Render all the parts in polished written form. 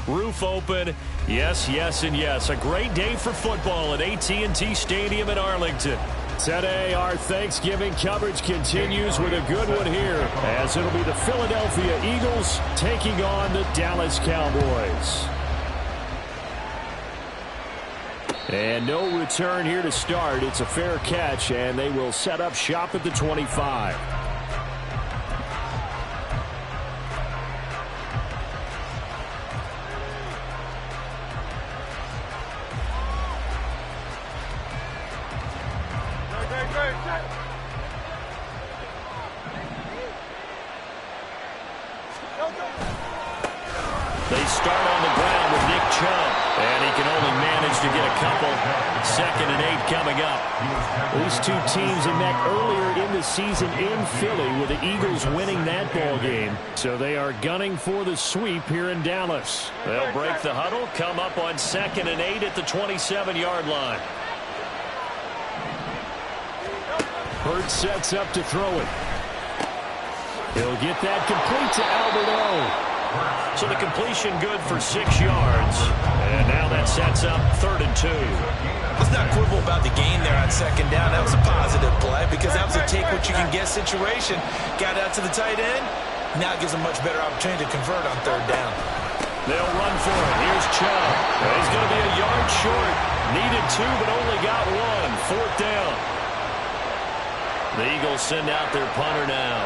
roof open. Yes, yes, and yes. A great day for football at AT&T Stadium in Arlington. Today, our Thanksgiving coverage continues with a good one here, as it'll be the Philadelphia Eagles taking on the Dallas Cowboys. And no return here to start. It's a fair catch, and they will set up shop at the 25. They start on the ground with Nick Chubb, and he can only manage to get a couple. 2nd and 8 coming up. These two teams had met earlier in the season in Philly with the Eagles winning that ball game. So they are gunning for the sweep here in Dallas. They'll break the huddle, come up on 2nd and 8 at the 27-yard line. Hurts sets up to throw it. He'll get that complete to Albert O. So the completion good for 6 yards. And now that sets up 3rd and 2. Let's not quibble about the gain there on 2nd down. That was a positive play because that was a take-what-you-can-get situation. Got out to the tight end. Now it gives a much better opportunity to convert on 3rd down. They'll run for it. Here's Chubb. He's going to be a yard short. Needed 2, but only got 1. 4th down. The Eagles send out their punter now.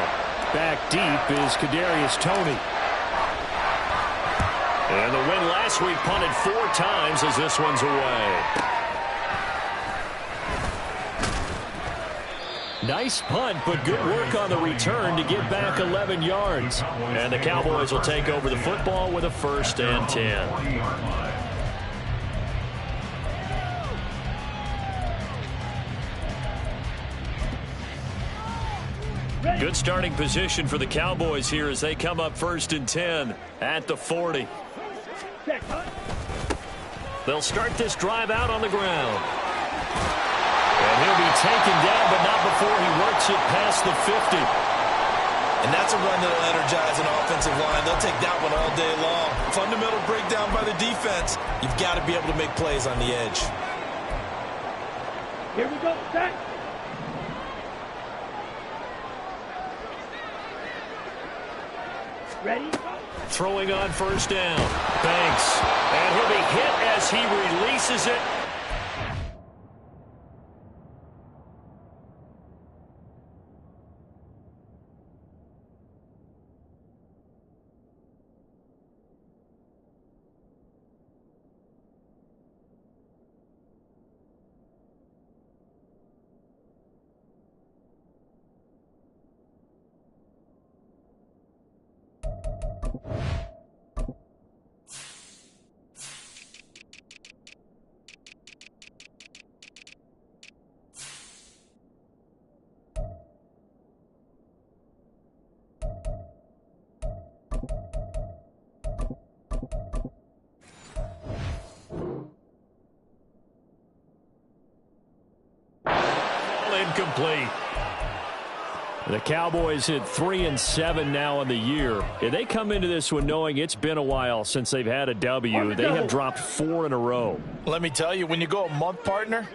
Back deep is Kadarius Toney. And the win last week punted 4 times as this one's away. Nice punt, but good work on the return to get back 11 yards. And the Cowboys will take over the football with a 1st and 10. Good starting position for the Cowboys here as they come up 1st and 10 at the 40. They'll start this drive out on the ground. And he'll be taken down, but not before he works it past the 50. And that's a run that'll energize an offensive line. They'll take that one all day long. Fundamental breakdown by the defense. You've got to be able to make plays on the edge. Here we go, set. Ready? Throwing on 1st down. Banks. And he'll be hit as he releases it. Incomplete. The Cowboys hit 3-7 now on the year. And they come into this one knowing it's been a while since they've had a W. They have dropped 4 in a row. Let me tell you, when you go a month, partner,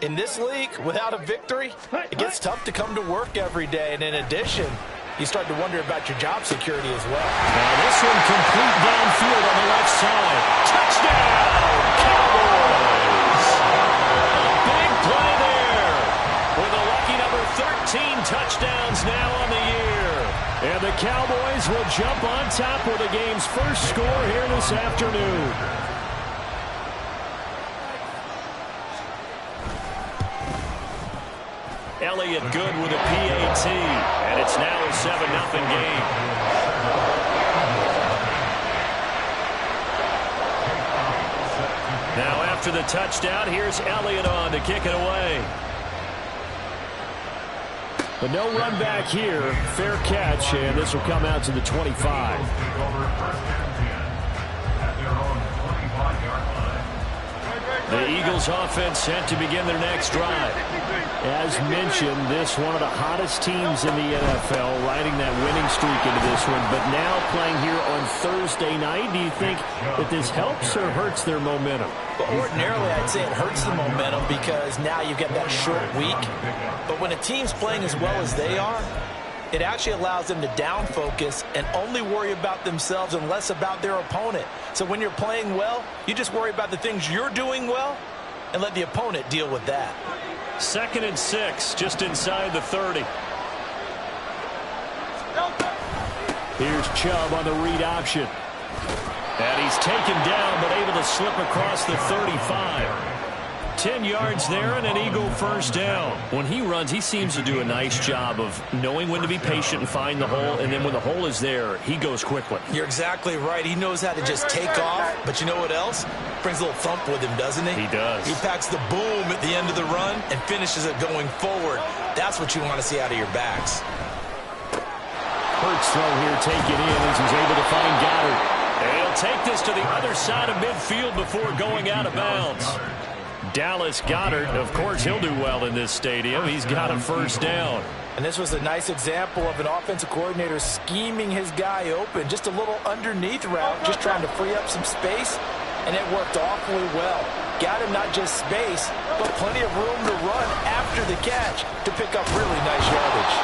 in this league, without a victory, it gets tough to come to work every day. And in addition, you start to wonder about your job security as well. Now this one complete downfield on the left side. Touchdown, Cowboys! A big play there with a lucky number 13 touchdowns now on the year. And the Cowboys will jump on top with the game's first score here this afternoon. Elliott good with a PAT, and it's now a 7-0 game. Now after the touchdown, here's Elliott on to kick it away. But no run back here. Fair catch, and this will come out to the 25. The Eagles Eagles offense set to begin their next drive. As mentioned, this one of the hottest teams in the NFL, riding that winning streak into this one, but now playing here on Thursday night. Do you think that this helps or hurts their momentum? Well, ordinarily, I'd say it hurts the momentum because now you've got that short week. But when a team's playing as well as they are, it actually allows them to down focus and only worry about themselves and less about their opponent. So when you're playing well, you just worry about the things you're doing well and let the opponent deal with that. 2nd and 6, just inside the 30. Here's Chubb on the read option. And he's taken down, but able to slip across the 35. 10 yards there and an Eagle first down. When he runs, he seems to do a nice job of knowing when to be patient and find the hole, and then when the hole is there, he goes quickly. You're exactly right. He knows how to just take off, but you know what else? Brings a little thump with him, doesn't he? He does. He packs the boom at the end of the run and finishes it going forward. That's what you want to see out of your backs. Hurts throw here taken in as he's able to find Goddard. And he'll take this to the other side of midfield before going out of bounds. Dallas Goedert, of course, he'll do well in this stadium. He's got a first down. And this was a nice example of an offensive coordinator scheming his guy open. Just a little underneath route, just trying to free up some space, and it worked awfully well. Got him not just space, but plenty of room to run after the catch to pick up really nice yardage.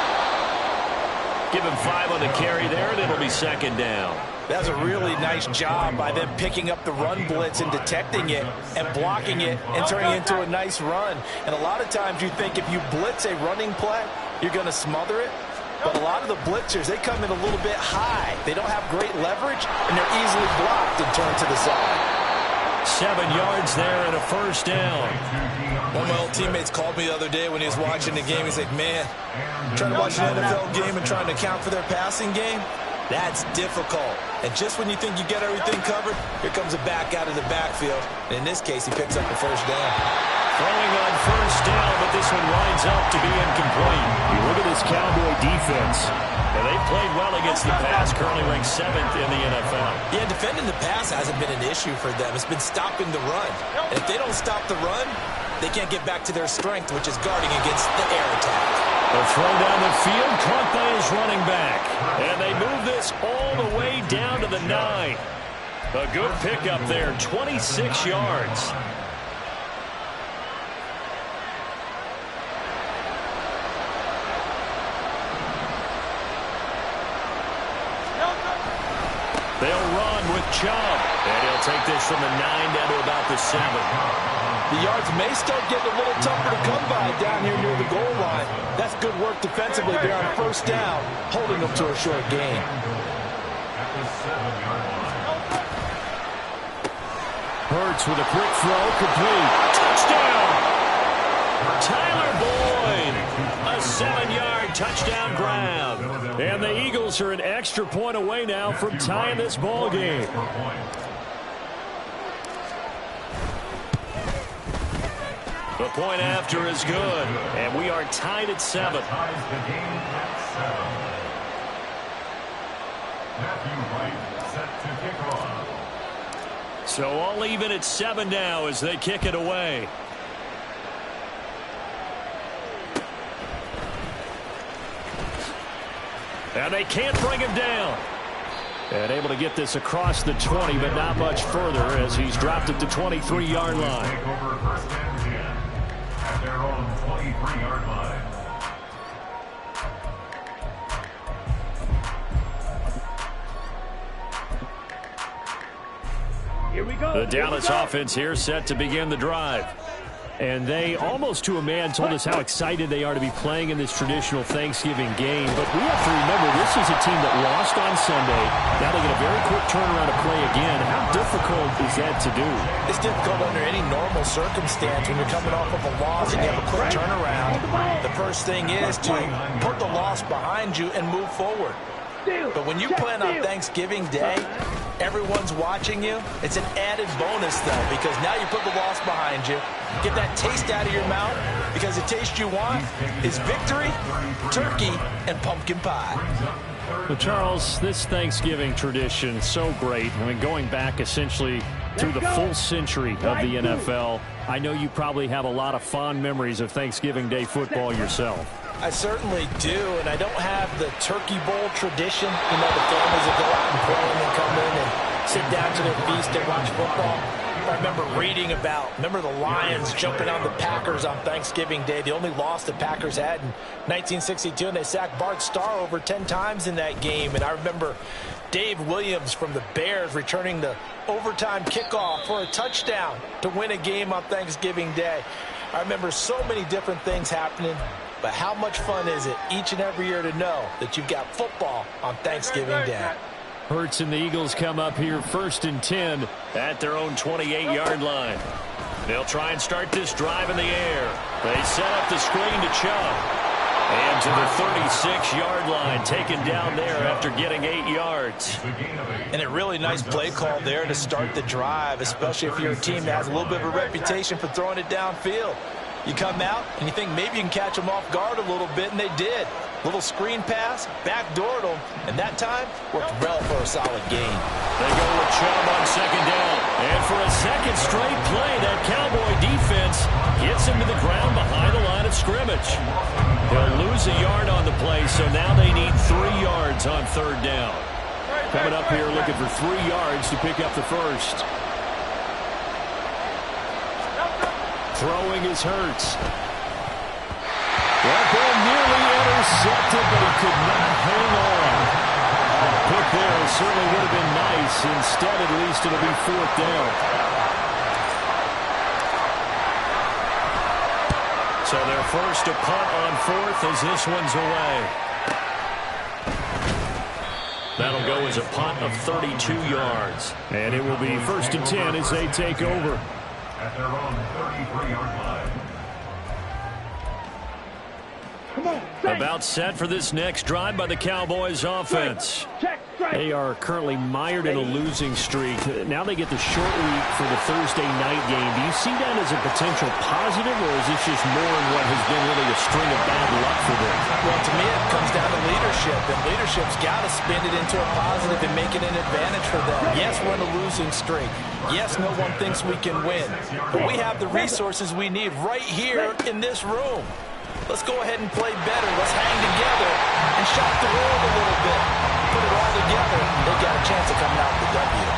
Give him 5 on the carry there, and it'll be 2nd down. That was a really nice job by them picking up the run blitz and detecting it and blocking it and turning it into a nice run. And a lot of times you think if you blitz a running play, you're going to smother it. But a lot of the blitzers, they come in a little bit high. They don't have great leverage, and they're easily blocked and turned to the side. 7 yards there and a first down. One of my old teammates called me the other day when he was watching the game. He's like, man, trying to watch an NFL game and trying to account for their passing game, that's difficult. And just when you think you get everything covered, here comes a back out of the backfield. And in this case, he picks up the first down. Throwing on first down, but this one winds up to be incomplete. You look at this Cowboy defense. And they've played well against the pass, currently ranked 7th in the NFL. Yeah, defending the pass hasn't been an issue for them. It's been stopping the run. And if they don't stop the run, they can't get back to their strength, which is guarding against the air attack. A throw down the field, caught by his running back. And they move this all the way down to the 9. A good pickup there, 26 yards. They'll run with Chubb. And he'll take this from the 9 down to about the 7. The yards may start getting a little tougher to come by down here near the goal line. That's good work defensively there on first down, holding them to a short gain. Hurts with a quick throw, complete. Touchdown! Tyler Boyd, a 7-yard touchdown grab. And the Eagles are an extra point away now from tying this ball game. The point after is good, and we are tied at 7. So all even at 7 now as they kick it away. And they can't bring him down. And able to get this across the 20, but not much further as he's dropped at the 23-yard line. At their own 23-yard line. Here we go. The Dallas offense here set to begin the drive. And they, almost to a man, told us how excited they are to be playing in this traditional Thanksgiving game. But we have to remember, this is a team that lost on Sunday. Now they get a very quick turnaround to play again. How difficult is that to do? It's difficult under any normal circumstance when you're coming off of a loss and you have a quick turnaround. The first thing is to put the loss behind you and move forward. But when you play on Thanksgiving Day, everyone's watching you. It's an added bonus, though, because now you put the loss behind you. Get that taste out of your mouth, because the taste you want is victory, turkey, and pumpkin pie. Well, Charles, this Thanksgiving tradition is so great. I mean, going back essentially through the full century of the NFL, I know you probably have a lot of fond memories of Thanksgiving Day football yourself. I certainly do, and I don't have the Turkey Bowl tradition. You know, the families that go out and play and then come in and sit down to their feast and watch football. I remember reading remember the Lions jumping on the Packers on Thanksgiving Day. The only loss the Packers had in 1962, and they sacked Bart Starr over 10 times in that game. And I remember Dave Williams from the Bears returning the overtime kickoff for a touchdown to win a game on Thanksgiving Day. I remember so many different things happening, but how much fun is it each and every year to know that you've got football on Thanksgiving Day? Hurts and the Eagles come up here 1st and 10 at their own 28-yard line. They'll try and start this drive in the air. They set up the screen to Chubb. And to the 36-yard line, taken down there after getting 8 yards. And a really nice play call there to start the drive, especially if you're a team that has a little bit of a reputation for throwing it downfield. You come out and you think maybe you can catch them off guard a little bit, and they did. Little screen pass, backdoored them, and that time worked well for a solid gain. They go with Chubb on 2nd down. And for a second straight play, that Cowboy defense gets him to the ground behind the line of scrimmage. They'll lose a yard on the play, so now they need 3 yards on 3rd down. Coming up here looking for 3 yards to pick up the first. Throwing is Hurts. That ball nearly intercepted, but he could not hang on. A pick there certainly would have been nice. Instead, at least it'll be 4th down. So they're forced to punt on 4th as this one's away. That'll go as a punt of 32 yards. And it will be 1st and 10 as they take over. At their own 33-yard line. About set for this next drive by the Cowboys offense. They are currently mired in a losing streak. Now they get the short week for the Thursday night game. Do you see that as a potential positive, or is this just more in what has been really a string of bad luck for them? Well, to me, it comes down to leadership, and leadership's got to spin it into a positive and make it an advantage for them. Yes, we're in a losing streak. Yes, no one thinks we can win, but we have the resources we need right here in this room. Let's go ahead and play better. Let's hang together and shock the world a little bit. Put it all together. They got a chance of coming out with the W.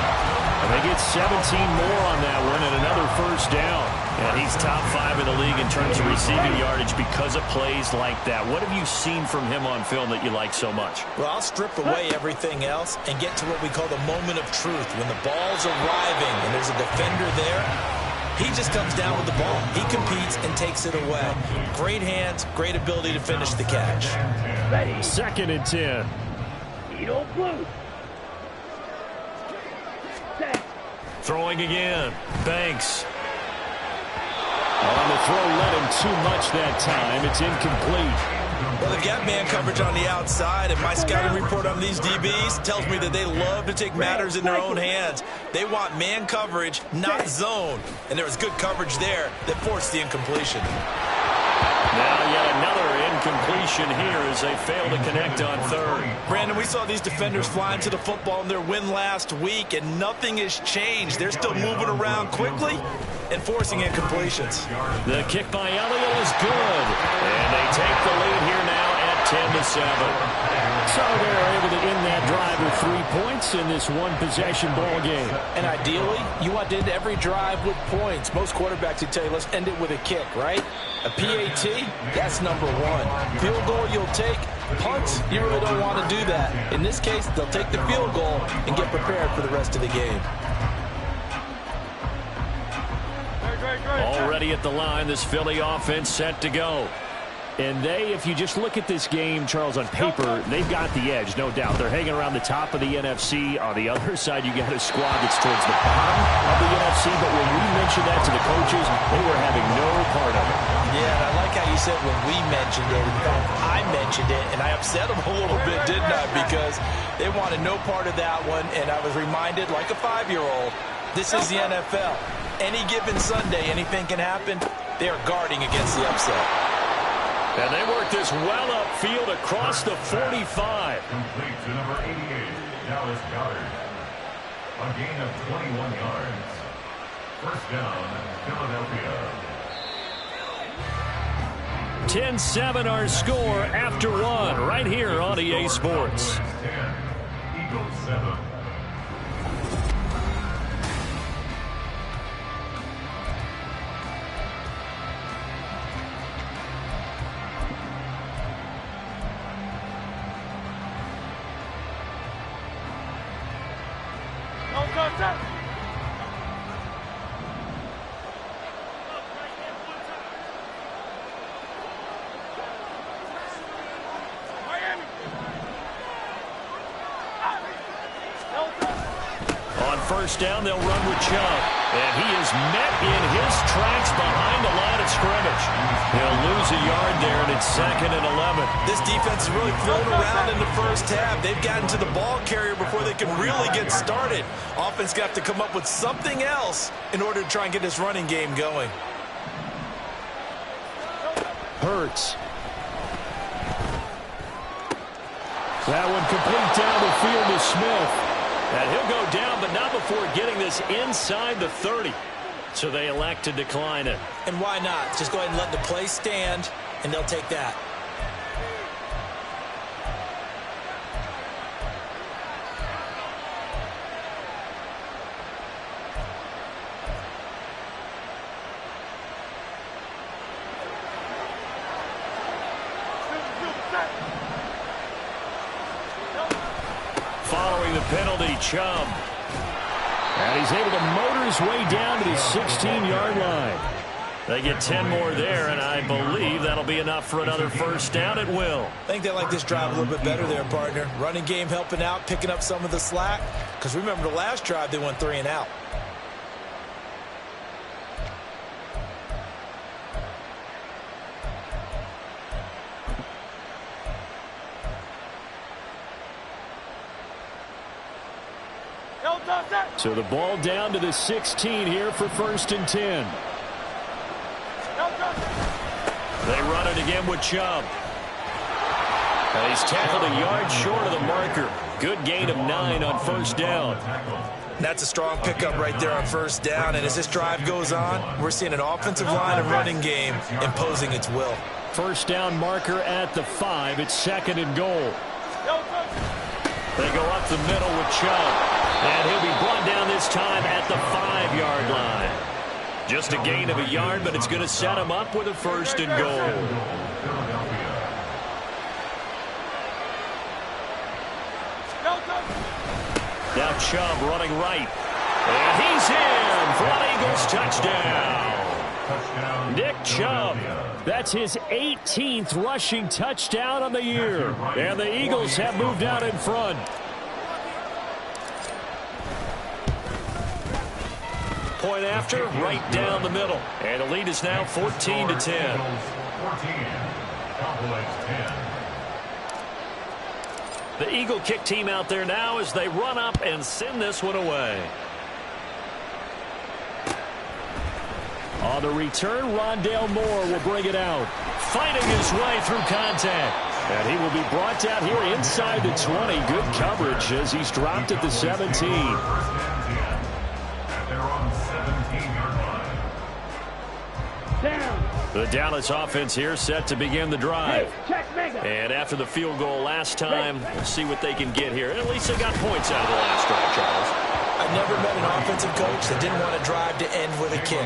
And they get 17 more on that one and another 1st down. And he's top 5 in the league in terms of receiving yardage because of plays like that. What have you seen from him on film that you like so much? Well, I'll strip away everything else and get to what we call the moment of truth. When the ball's arriving and there's a defender there, he just comes down with the ball. He competes and takes it away. Great hands, great ability to finish the catch. 2nd and 10. Throwing again. Banks. On the throw, led him too much that time. It's incomplete. Well, they've got man coverage on the outside, and my scouting report on these DBs tells me that they love to take matters in their own hands. They want man coverage, not zone. And there was good coverage there that forced the incompletion. Now yet another incompletion here as they fail to connect on 3rd. Brandon, we saw these defenders flying to the football in their win last week, and nothing has changed. They're still moving around quickly and forcing incompletions. The kick by Elliott is good. And they take the lead here now at 10-7. So they're able to end that drive with 3 points in this one-possession ball game. And ideally, you want to end every drive with points. Most quarterbacks would tell you, let's end it with a kick, right? A PAT, that's number 1. Field goal you'll take. Punts, you really don't want to do that. In this case, they'll take the field goal and get prepared for the rest of the game. Already at the line, this Philly offense set to go. And they, if you just look at this game, Charles, on paper, they've got the edge, no doubt. They're hanging around the top of the NFC. On the other side, you got a squad that's towards the bottom of the NFC. But when we mentioned that to the coaches, they were having no part of it. Yeah, and I like how you said when we mentioned it. In fact, I mentioned it, and I upset them a little bit, didn't I? Because they wanted no part of that one, and I was reminded, like a 5-year-old, this is the NFL. Any given Sunday, anything can happen. They are guarding against the upset. And they work this well upfield across the 45. Complete to number 88, Dallas Goedert. A gain of 21 yards. First down, Philadelphia. 10-7 our score after one right here on EA Sports. 10, Eagles 7. First down, they'll run with Chubb. And he is met in his tracks behind the line of scrimmage. He'll lose a yard there, and it's 2nd and 11. This defense is really thrown around in the first half. They've gotten to the ball carrier before they can really get started. Offense got to come up with something else in order to try and get this running game going. Hurts. That one complete down the field to Smith. And he'll go down, but not before getting this inside the 30. So they elect to decline it. And why not? Just go ahead and let the play stand, and they'll take that. Following the penalty, Chubb. And he's able to motor his way down to the 16-yard line. They get 10 more there, and I believe that'll be enough for another first down at will. I think they like this drive a little bit better there, partner. Running game helping out, picking up some of the slack. Because remember the last drive, they went 3 and out. So the ball down to the 16 here for 1st and 10. They run it again with Chubb. And he's tackled a yard short of the marker. Good gain of 9 on 1st down. That's a strong pickup right there on 1st down. And as this drive goes on, we're seeing an offensive line and running game imposing its will. 1st down marker at the 5. It's 2nd and goal. They go up the middle with Chubb. And he'll be brought down this time at the 5-yard line. Just a gain of a yard, but it's going to set him up with a 1st and goal. Now Chubb running right. And he's in for an Eagles touchdown. Nick Chubb. That's his 18th rushing touchdown on the year. And the Eagles have moved out in front. Point after, right down the middle. And the lead is now 14-10. 14. Cowboys 10. The Eagle kick team out there now as they run up and send this one away. On the return, Rondale Moore will bring it out. Fighting his way through contact. And he will be brought down here inside the 20. Good coverage as he's dropped at the 17. The Dallas offense here set to begin the drive. And after the field goal last time, we'll see what they can get here. At least they got points out of the last drive, Charles. I've never met an offensive coach that didn't want to drive to end with a kick.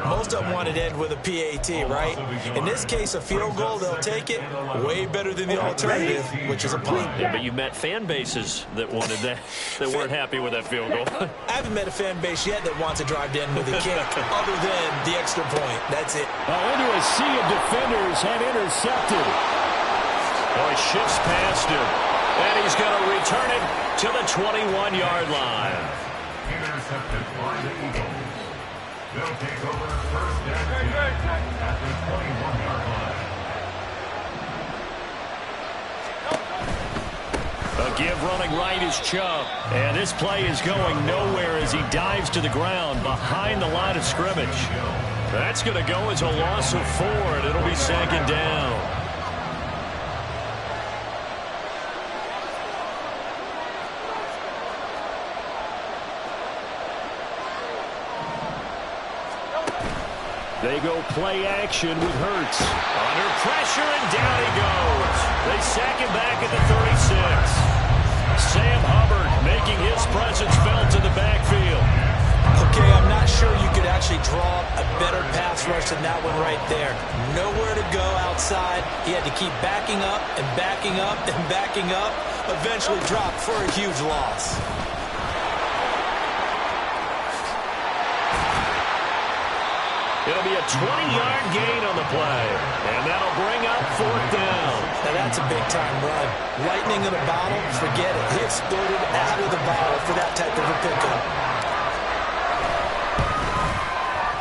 Most of them want to end with a PAT, right? In this case, a field goal, they'll take it. Way better than the alternative, which is a punt. Yeah, but you've met fan bases that wanted that, that weren't happy with that field goal. I haven't met a fan base yet that wants to drive to end with a kick, other than the extra point. That's it. Into a sea of defenders and intercepted. Oh, he shifts past him. And he's going to return it to the 21-yard line. Intercepted by the Eagles. They'll take over 1st and 10 at the 21-yard line. A give running right is Chubb. And this play is going nowhere as he dives to the ground behind the line of scrimmage. That's going to go as a loss of 4, and it'll be second down. They go play action with Hurts. Under pressure, and down he goes. They sack him back at the 36. Sam Hubbard making his presence felt in the backfield. Okay, I'm not sure you could actually draw a better pass rush than that one right there. Nowhere to go outside. He had to keep backing up and backing up and backing up. Eventually dropped for a huge loss. It'll be a 20-yard gain on the play, and that'll bring up 4th down. Now that's a big-time run. Lightning in a bottle, forget it. He exploded out of the bottle for that type of a pickup.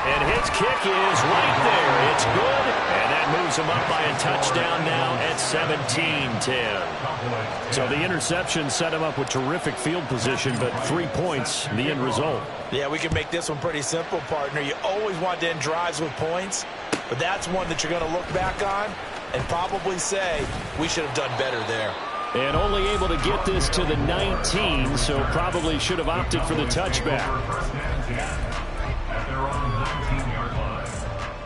And his kick is right there. It's good, and that moves him up by a touchdown now at 17-10. So the interception set him up with terrific field position, but 3 points, the end result. Yeah, we can make this one pretty simple, partner. You always want to end drives with points, but that's one that you're going to look back on and probably say, we should have done better there. And only able to get this to the 19, so probably should have opted for the touchback.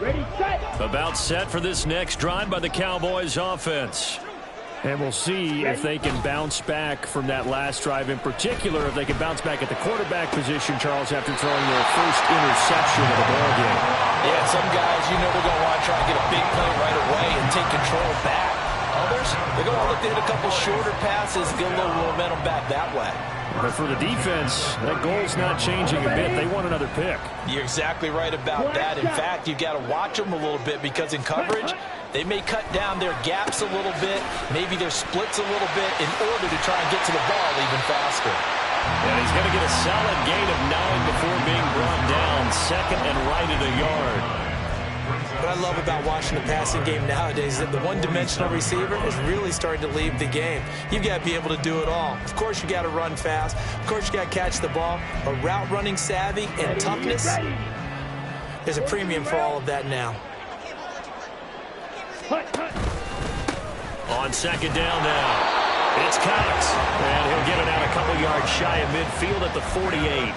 Ready, set. About set for this next drive by the Cowboys offense. And we'll see if they can bounce back from that last drive, in particular, if they can bounce back at the quarterback position, Charles, after throwing their first interception of the ball game. Yeah, some guys, you know they're going to want to try to get a big play right away and take control back. Others, they're going to look to hit a couple shorter passes, get a little momentum back that way. But for the defense, that goal's not changing a bit. They want another pick. You're exactly right about that. In fact, you've got to watch them a little bit because in coverage, they may cut down their gaps a little bit, maybe their splits a little bit in order to try and get to the ball even faster. And he's going to get a solid gain of 9 before being brought down. Second and right at a yard. What I love about watching the passing game nowadays is that the one-dimensional receiver is really starting to leave the game. You've got to be able to do it all. Of course, you got to run fast. Of course, you got to catch the ball. But route running savvy and toughness, there's a premium for all of that now. On second down now. It's Cox, and he'll get it out a couple yards shy of midfield at the 48.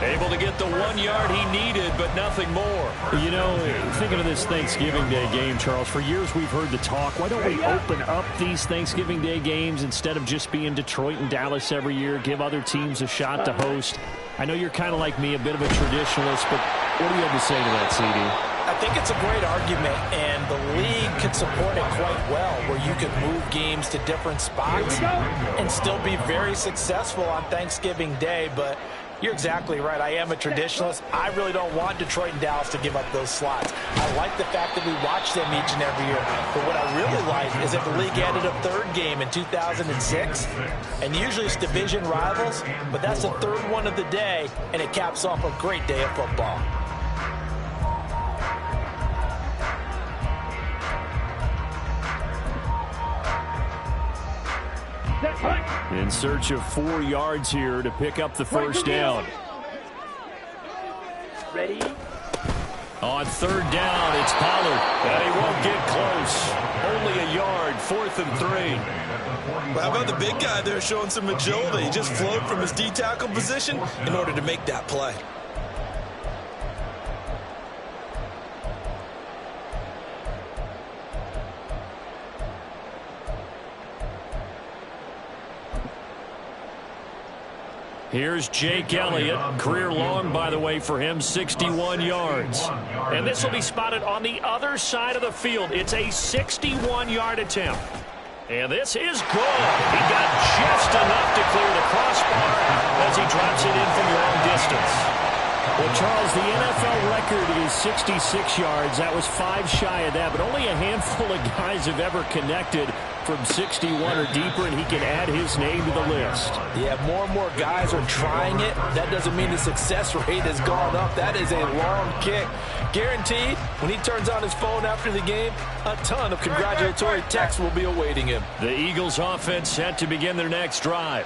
Able to get the 1 yard he needed, but nothing more. You know, thinking of this Thanksgiving Day game, Charles, for years we've heard the talk, why don't we open up these Thanksgiving Day games instead of just being Detroit and Dallas every year, give other teams a shot to host? I know you're kind of like me, a bit of a traditionalist, but what do you have to say to that, CD? I think it's a great argument, and the league could support it quite well, where you could move games to different spots and still be very successful on Thanksgiving Day. But you're exactly right. I am a traditionalist. I really don't want Detroit and Dallas to give up those slots. I like the fact that we watch them each and every year. But what I really like is that the league added a third game in 2006. And usually it's division rivals, but that's the third one of the day, and it caps off a great day of football. In search of 4 yards here to pick up the first down. Ready? On third down, it's Pollard. And he won't get close. Only a yard, 4th and 3. Well, how about the big guy there showing some agility? He just flowed from his D-tackle position in order to make that play. Here's Jake Elliott. Career long, by the way, for him, 61 yards. And this will be spotted on the other side of the field. It's a 61-yard attempt. And this is good. He got just enough to clear the crossbar as he drops it in from long distance. Well, Charles, the NFL record is 66 yards. That was 5 shy of that, but only a handful of guys have ever connected from 61 or deeper, and he can add his name to the list. Yeah, more and more guys are trying it. That doesn't mean the success rate has gone up. That is a long kick. Guaranteed, when he turns on his phone after the game, a ton of congratulatory texts will be awaiting him. The Eagles offense set to begin their next drive.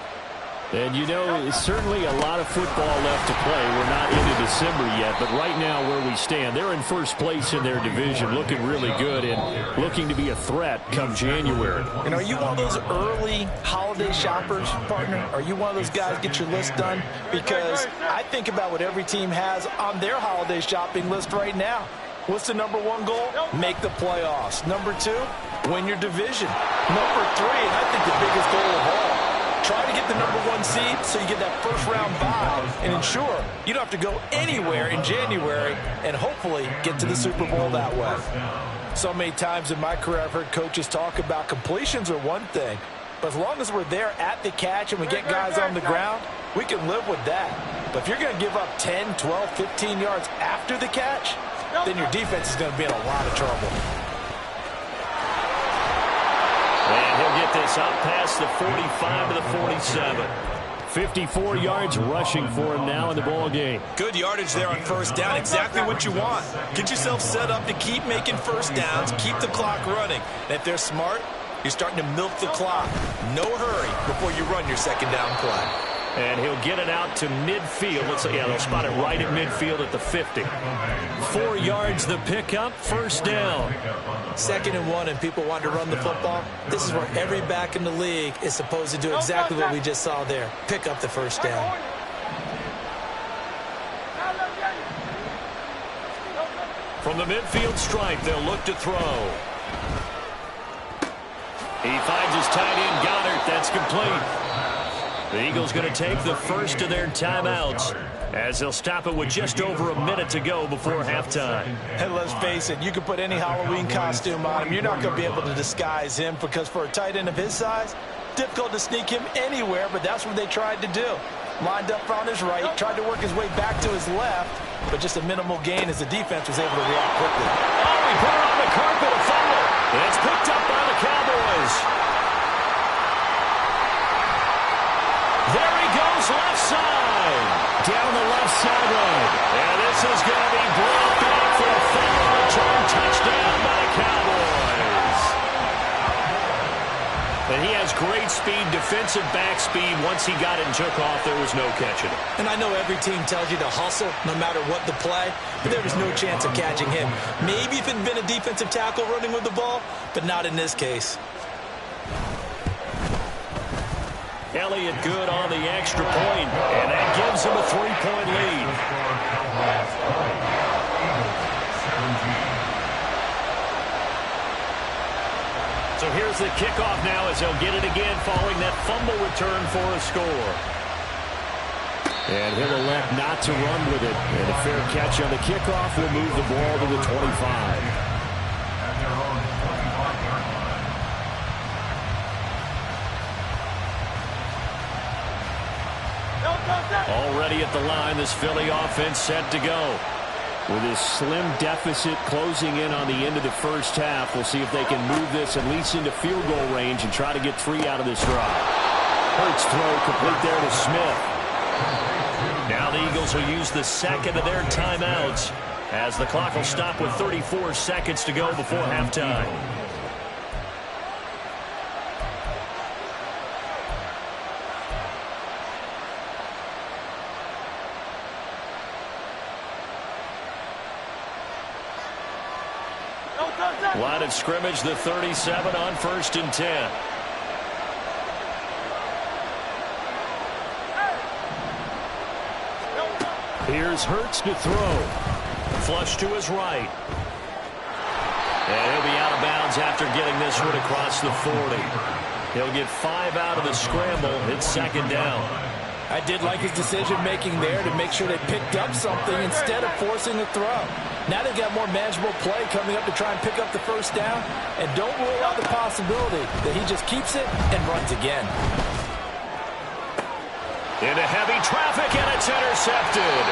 And, you know, it's certainly a lot of football left to play. We're not into December yet, but right now where we stand, they're in first place in their division, looking really good and looking to be a threat come January. You know, are you one of those early holiday shoppers, partner? Are you one of those guys get your list done? Because I think about what every team has on their holiday shopping list right now. What's the number one goal? Make the playoffs. Number two, win your division. Number three, and I think the biggest goal of all, try to get the number one seed so you get that first round bye and ensure you don't have to go anywhere in January and hopefully get to the Super Bowl that way. So many times in my career I've heard coaches talk about completions are one thing, but as long as we're there at the catch and we get guys on the ground, we can live with that. But if you're going to give up 10, 12, 15 yards after the catch, then your defense is going to be in a lot of trouble. And he'll get this up past the 45 to the 47. 54 yards rushing for him now in the ball game. Good yardage there on first down. Exactly what you want. Get yourself set up to keep making first downs, keep the clock running. And if they're smart, you're starting to milk the clock. No hurry before you run your second down play. And he'll get it out to midfield. Let's say, yeah, they'll spot it right at midfield at the 50. 4 yards the pickup, first down. 2nd and 1, and people want to run the football. This is where every back in the league is supposed to do exactly what we just saw there. Pick up the first down. From the midfield stripe, they'll look to throw. He finds his tight end, Goddard. That's complete. The Eagles going to take the first of their timeouts as they'll stop it with just over a minute to go before halftime. And let's face it, you can put any Halloween costume on him. You're not going to be able to disguise him because for a tight end of his size, difficult to sneak him anywhere, but that's what they tried to do. Lined up on his right, tried to work his way back to his left, but just a minimal gain as the defense was able to react quickly. Oh, he put it on the carpet, a fumble. And it's picked up by the Cowboys. There he goes, left side. Down the left sideline. And this is going to be brought back for a final return touchdown by the Cowboys. And he has great speed, defensive back speed. Once he got it and took off, there was no catching it. And I know every team tells you to hustle no matter what the play, but there was no chance of catching him. Maybe if it had been a defensive tackle running with the ball, but not in this case. Elliott good on the extra point, and that gives him a 3-point lead. So here's the kickoff now as they'll get it again following that fumble return for a score. And he'll elect not to run with it. And a fair catch on the kickoff will move the ball to the 25. Already at the line, this Philly offense set to go. With this slim deficit closing in on the end of the first half, we'll see if they can move this at least into field goal range and try to get 3 out of this drive. Hurts throw complete there to Smith. Now the Eagles will use the second of their timeouts as the clock will stop with 34 seconds to go before halftime. Line of scrimmage, the 37 on 1st and 10. Here's Hurts to throw. Flush to his right. And he'll be out of bounds after getting this one across the 40. He'll get 5 out of the scramble. It's 2nd down. I did like his decision-making there to make sure they picked up something instead of forcing a throw. Now they've got more manageable play coming up to try and pick up the first down. And don't rule out the possibility that he just keeps it and runs again. Into heavy traffic, and it's intercepted.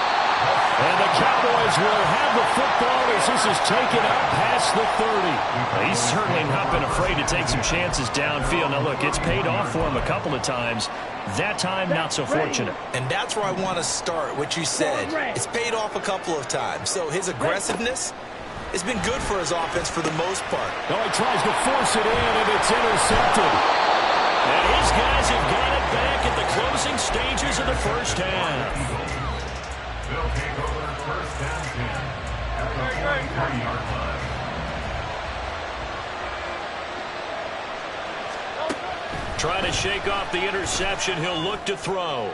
And the Cowboys will have the football as this is taken up past the 30. He's certainly not been afraid to take some chances downfield. Now, look, it's paid off for him a couple of times. That time, not so fortunate. And that's where I want to start, what you said. It's paid off a couple of times. So his aggressiveness has been good for his offense for the most part. Oh, he tries to force it in, and it's intercepted. And his guys have got it back at the closing stages of the first half. They'll take over first down 10 at the 43-yard line. Trying to shake off the interception. He'll look to throw.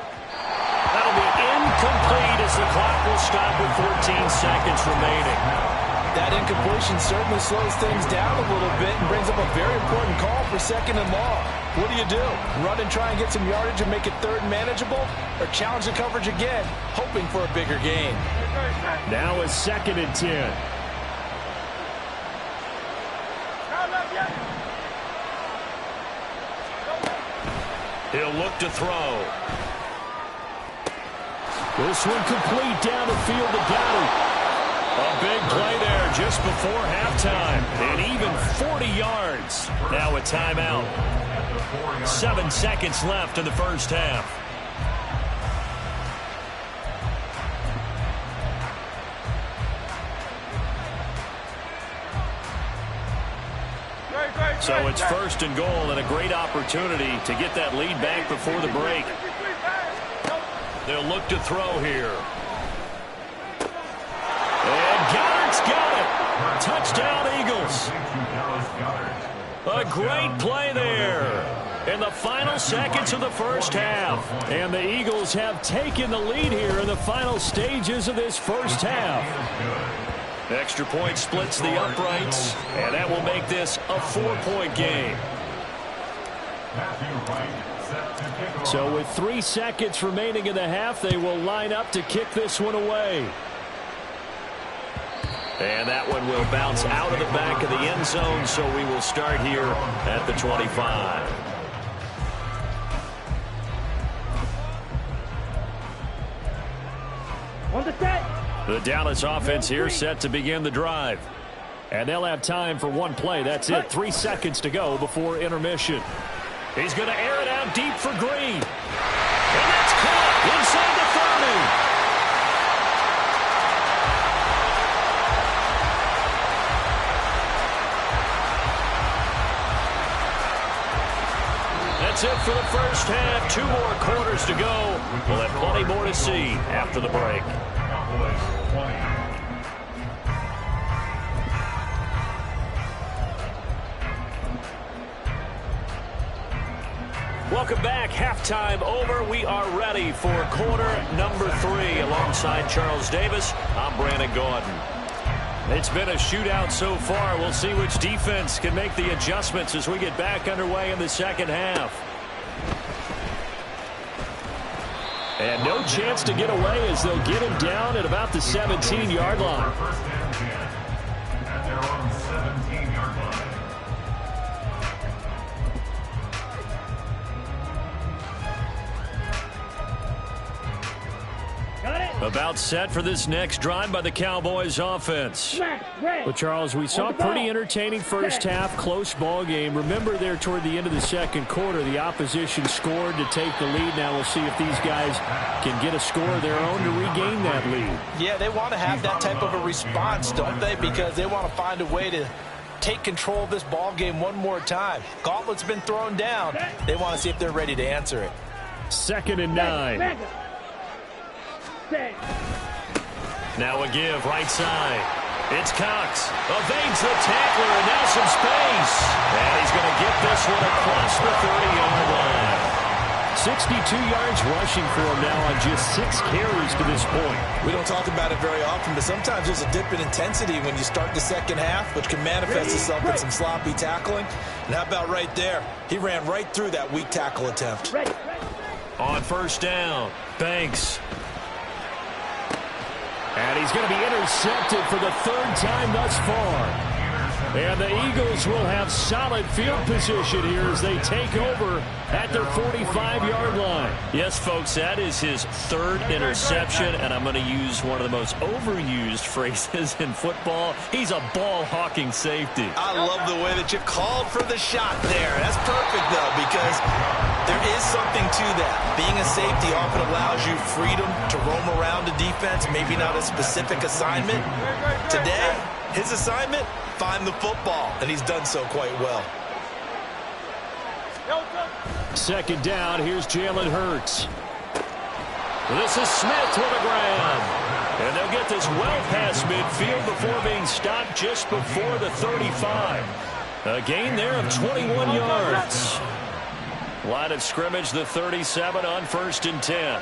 That'll be incomplete as the clock will stop with 14 seconds remaining. That incompletion certainly slows things down a little bit and brings up a very important call for second and long. What do? Run and try and get some yardage and make it third and manageable? Or challenge the coverage again, hoping for a bigger gain? Now a 2nd and 10. He'll look to throw. This one complete down the field to Goddard. A big play there just before halftime. And even 40 yards. Now a timeout. 7 seconds left in the first half. So it's 1st and goal and a great opportunity to get that lead back before the break. They'll look to throw here. And Goddard's got it. Touchdown, Eagles. A great play there in the final seconds of the first half. And the Eagles have taken the lead here in the final stages of this first half. Extra point splits the uprights, and that will make this a 4-point game. So with 3 seconds remaining in the half, they will line up to kick this one away. And that one will bounce out of the back of the end zone, so we will start here at the 25. On the set. The Dallas offense here set to begin the drive. And they'll have time for one play. That's it. 3 seconds to go before intermission. He's going to air it out deep for Green. And that's caught inside the 30. That's it for the first half. 2 more quarters to go. We'll have plenty more to see after the break. Welcome back. Halftime over. We are ready for quarter number 3. Alongside Charles Davis, I'm Brandon Gordon. It's been a shootout so far. We'll see which defense can make the adjustments as we get back underway in the second half. And no chance to get away as they'll get him down at about the 17-yard line. First down 10 at their own 17-yard line. About set for this next drive by the Cowboys offense. But Charles, we saw a pretty entertaining first half, close ball game. Remember there toward the end of the second quarter, the opposition scored to take the lead. Now we'll see if these guys can get a score of their own to regain that lead. Yeah, they want to have that type of a response, don't they? Because they want to find a way to take control of this ball game one more time. Gauntlet's been thrown down. They want to see if they're ready to answer it. 2nd and 9. Now a give right side. It's Cox. Evades the tackler and now some space. And he's going to get this one across the 30-yard line. 62 yards rushing for him now on just 6 carries to this point. We don't talk about it very often, but sometimes there's a dip in intensity when you start the second half, which can manifest itself in some sloppy tackling. And how about right there? He ran right through that weak tackle attempt. On first down, Banks. And he's going to be intercepted for the 3rd time thus far. And the Eagles will have solid field position here as they take over at their 45-yard line. Yes, folks, that is his 3rd interception, and I'm going to use one of the most overused phrases in football. He's a ball-hawking safety. I love the way that you called for the shot there. That's perfect, though, because there is something to that. Being a safety often allows you freedom to roam around a defense, maybe not a specific assignment. Today, his assignment, find the football, and he's done so quite well. Second down, here's Jalen Hurts. This is Smith with the grab. And they'll get this well past midfield before being stopped just before the 35. A gain there of 21 yards. Line of scrimmage, the 37 on 1st and 10.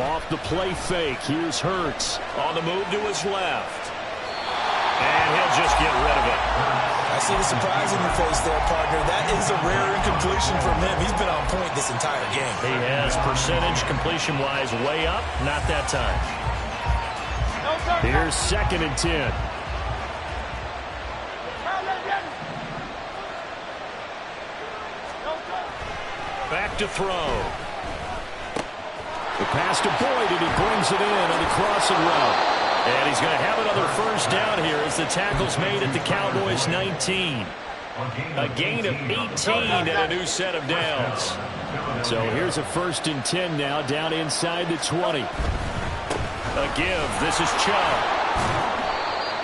Off the play fake, here's Hurts. On the move to his left. And he'll just get rid of it. I see the surprise in your face there, partner. That is a rare incompletion from him. He's been on point this entire game. He has percentage completion-wise way up. Not that time. Here's 2nd and 10. Back to throw. The pass to Boyd, and he brings it in on the crossing route. And he's going to have another first down here as the tackle's made at the Cowboys' 19. A gain of 18 and a new set of downs. So here's a 1st and 10 now, down inside the 20. A give. This is Chubb.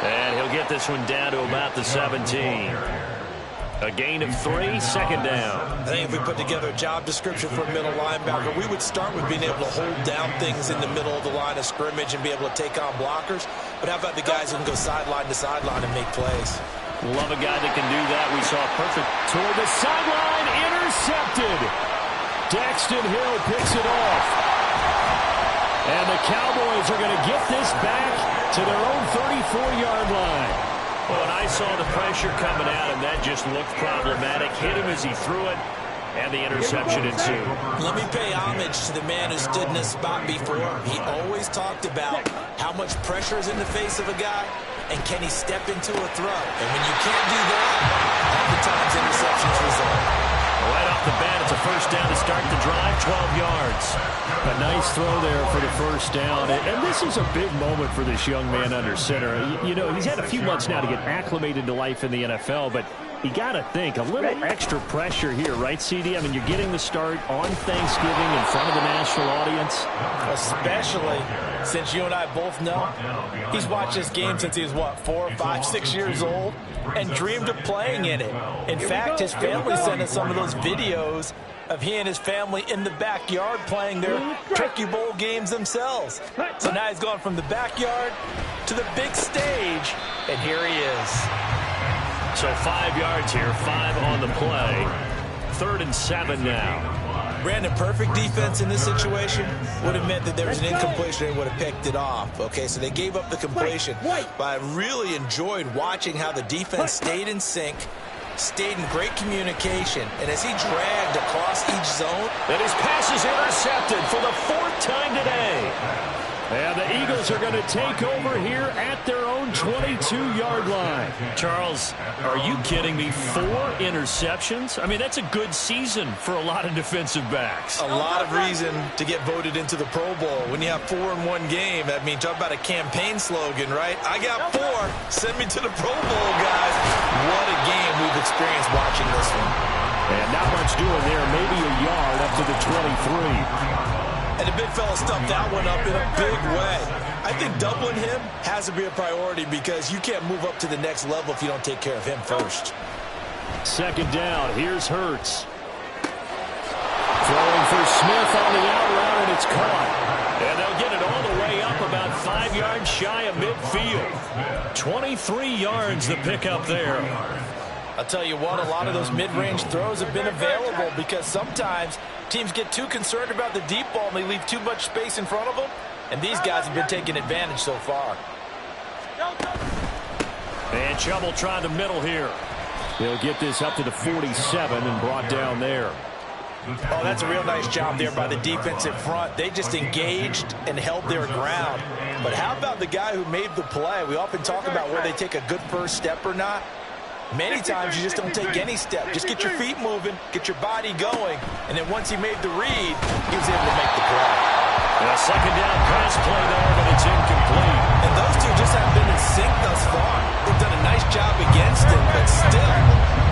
And he'll get this one down to about the 17. A gain of 3, 2nd down. I think if we put together a job description for a middle linebacker, we would start with being able to hold down things in the middle of the line of scrimmage and be able to take on blockers. But how about the guys who can go sideline to sideline and make plays? Love a guy that can do that. We saw perfect toward the sideline. Intercepted. Daxton Hill picks it off. And the Cowboys are going to get this back to their own 34-yard line. Well, and I saw the pressure coming at him. That just looked problematic. Hit him as he threw it, and the interception ensued. Let me pay homage to the man who stood in this spot before. He always talked about how much pressure is in the face of a guy, and can he step into a throw. And when you can't do that, oftentimes interceptions result. Right off the bat, it's a first down to start the drive, 12 yards. A nice throw there for the first down. And this is a big moment for this young man under center. You know, he's had a few months now to get acclimated to life in the NFL, but you got to think, a little extra pressure here, right, CD? I mean, you're getting the start on Thanksgiving in front of the national audience. Especially since you and I both know he's watched this game since he was, what, 4, 5, 6 years old, and dreamed of playing in it. In fact, his family sent us some of those videos of he and his family in the backyard playing their Turkey Bowl games themselves. So now he's gone from the backyard to the big stage, and here he is. So 5 yards here, 5 on the play. 3rd and 7 now. Brandon, perfect defense in this situation would have meant that there was an incompletion and would have picked it off. Okay, so they gave up the completion. But I really enjoyed watching how the defense stayed in sync, stayed in great communication, and as he dragged across each zone. And his pass is intercepted for the 4th time today. And the Eagles are going to take over here at their own 22-yard line. Charles, are you kidding me? 4 interceptions? I mean, that's a good season for a lot of defensive backs. A lot of reason to get voted into the Pro Bowl. When you have 4 in one game, I mean, talk about a campaign slogan, right? I got 4. Send me to the Pro Bowl, guys. What a game we've experienced watching this one. And not much doing there. Maybe a yard up to the 23. And the big fella stuffed that one up in a big way. I think doubling him has to be a priority because you can't move up to the next level if you don't take care of him first. 2nd down. Here's Hurts. Throwing for Smith on the out route, and it's caught. And they'll get it all the way up about 5 yards shy of midfield. 23 yards the pickup there. I'll tell you what, a lot of those mid-range throws have been available because sometimes teams get too concerned about the deep ball and they leave too much space in front of them. And these guys have been taking advantage so far. And Chubb will try the middle here. He'll get this up to the 47 and brought down there. Oh, that's a real nice job there by the defensive front. They just engaged and held their ground. But how about the guy who made the play? We often talk about whether they take a good first step or not. Many times you just don't take any step. Just get your feet moving, get your body going, and then once he made the read, he was able to make the play. And a 2nd down pass play there, but it's incomplete. And those two just haven't been in sync thus far. They've done a nice job against him, but still,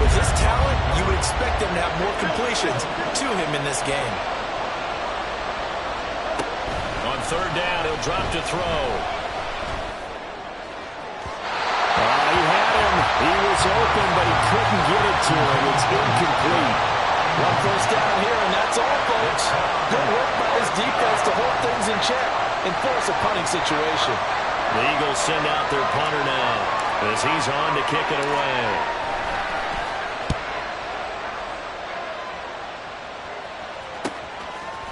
with his talent, you would expect them to have more completions to him in this game. On 3rd down, he'll drop to throw. He had him. He was open, but he couldn't get it to him. It's incomplete. One first down here, and that's all, folks. Good work by his defense to hold things in check and force a punting situation. The Eagles send out their punter now as he's on to kick it away.